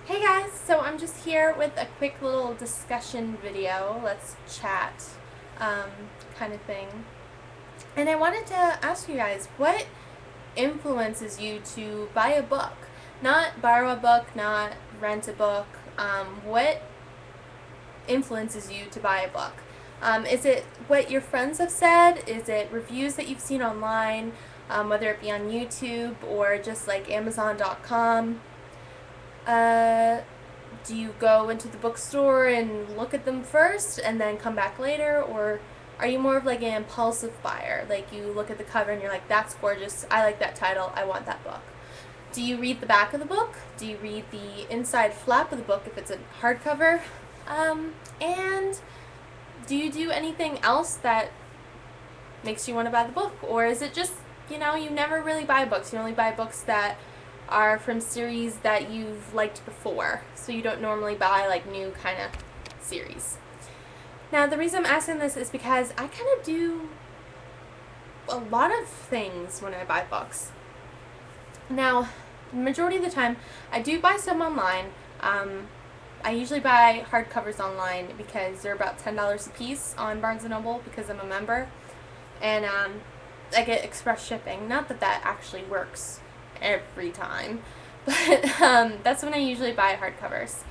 Hey guys, so I'm just here with a quick little discussion video, let's chat um, kind of thing. And I wanted to ask you guys, what influences you to buy a book? Not borrow a book, not rent a book. What influences you to buy a book? Is it what your friends have said? Is it reviews that you've seen online, whether it be on YouTube or just like Amazon.com? Do you go into the bookstore and look at them first and then come back later, or are you more of like an impulsive buyer? Like you look at the cover and you're like, that's gorgeous, I like that title, I want that book. Do you read the back of the book? Do you read the inside flap of the book if it's a hardcover? And do you do anything else that makes you want to buy the book? Or is it just, you never really buy books, you only buy books that are from series that you've liked before, so you don't normally buy like new kind of series. Now the reason I'm asking this is because I kind of do a lot of things when I buy books. Now, the majority of the time, I do buy some online. I usually buy hardcovers online because they're about $10 a piece on Barnes & Noble because I'm a member, and I get express shipping. Not that that actually works every time, but that's when I usually buy hardcovers.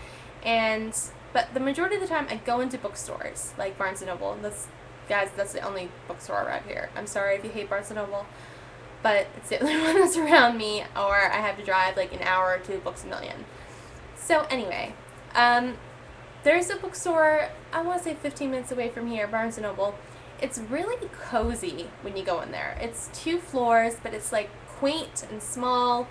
But the majority of the time I go into bookstores like Barnes & Noble. That's the only bookstore around here. I'm sorry if you hate Barnes & Noble, but it's the only one that's around me, or I have to drive like an hour to Books A Million. So anyway, there's a bookstore, I want to say 15 minutes away from here, Barnes & Noble. It's really cozy when you go in there. It's 2 floors, but it's like quaint and small,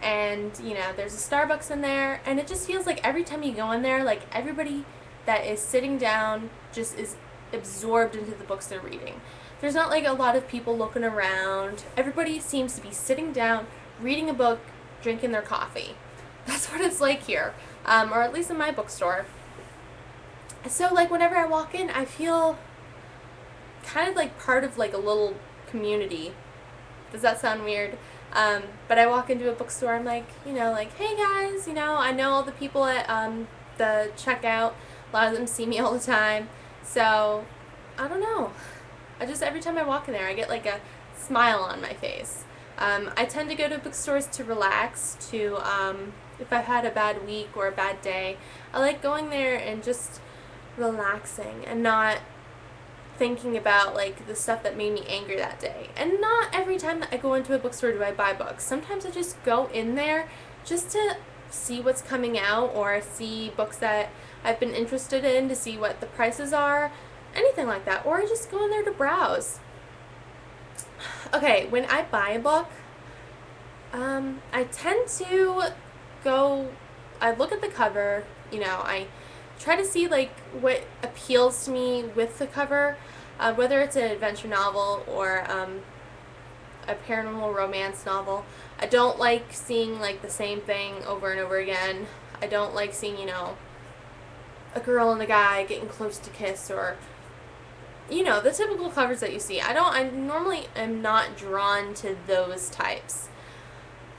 and there's a Starbucks in there, and it just feels like every time you go in there, like everybody that is sitting down just is absorbed into the books they're reading. There's not like a lot of people looking around. Everybody seems to be sitting down, reading a book, drinking their coffee. That's what it's like here, or at least in my bookstore. So like whenever I walk in, I feel kind of like part of like a little community. Does that sound weird? But I walk into a bookstore, I'm like, like, hey guys, I know all the people at the checkout. A lot of them see me all the time. So, I don't know. Every time I walk in there, I get like a smile on my face. I tend to go to bookstores to relax, if I've had a bad week or a bad day. I like going there and just relaxing and not thinking about like the stuff that made me angry that day. And not every time that I go into a bookstore do I buy books. Sometimes I just go in there just to see what's coming out, or see books that I've been interested in, to see what the prices are, anything like that. Or I just go in there to browse. Okay, when I buy a book, I tend to I look at the cover, I try to see like what appeals to me with the cover, whether it's an adventure novel or a paranormal romance novel. I don't like seeing like the same thing over and over again. I don't like seeing, a girl and a guy getting close to kiss, or the typical covers that you see. I normally am not drawn to those types.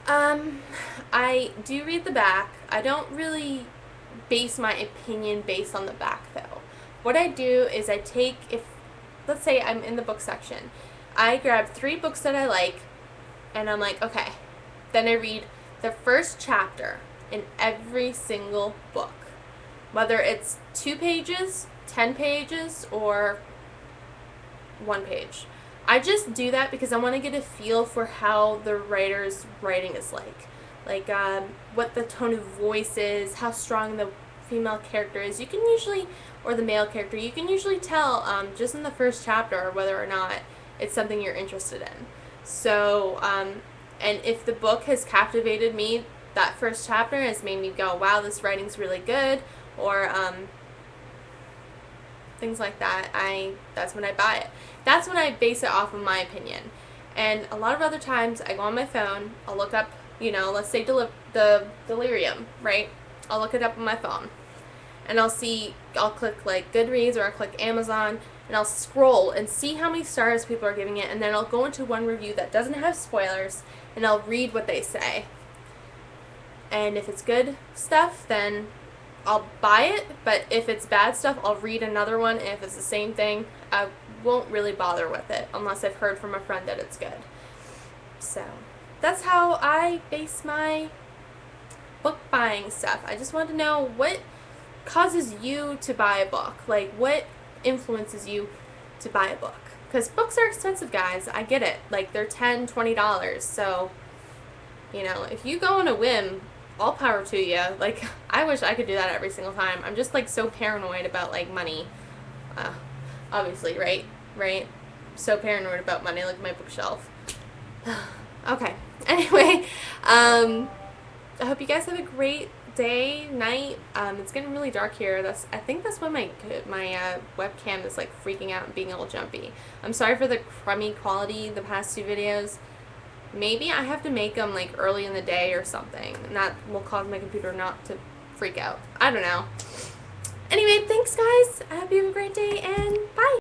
I do read the back. I don't really base my opinion based on the back though. What I do is let's say I'm in the book section, I grab 3 books that I like, and I'm like, okay, then I read the first chapter in every single book, whether it's 2 pages, 10 pages, or 1 page. I just do that because I want to get a feel for how the writer's writing is like what the tone of voice is, how strong the female character is. You can usually, or the male character, you can usually tell just in the first chapter whether or not it's something you're interested in. So, and if the book has captivated me, that first chapter has made me go, wow, this writing's really good, or things like that, that's when I buy it. That's when I base it off of my opinion. And a lot of other times I go on my phone, I'll look up, let's say the Delirium, right? I'll look it up on my phone, and I'll click like Goodreads, or I'll click Amazon, and I'll scroll and see how many stars people are giving it, and then I'll go into one review that doesn't have spoilers, and I'll read what they say. And if it's good stuff, then I'll buy it, but if it's bad stuff, I'll read another one, and if it's the same thing, I won't really bother with it unless I've heard from a friend that it's good. So that's how I base my book buying stuff. I just want to know what causes you to buy a book. Like, what influences you to buy a book? Because books are expensive, guys. I get it. Like, they're $10, $20. So, you know, if you go on a whim, all power to you. Like, I wish I could do that every single time. I'm just, like, so paranoid about, like, money. Obviously, right? Right? So paranoid about money, like my bookshelf. Okay. Anyway, I hope you guys have a great day, night. It's getting really dark here. I think that's why my webcam is like freaking out and being all jumpy. I'm sorry for the crummy quality the past two videos. Maybe I have to make them like early in the day or something, and that will cause my computer not to freak out. I don't know. Anyway, thanks guys. I hope you have a great day.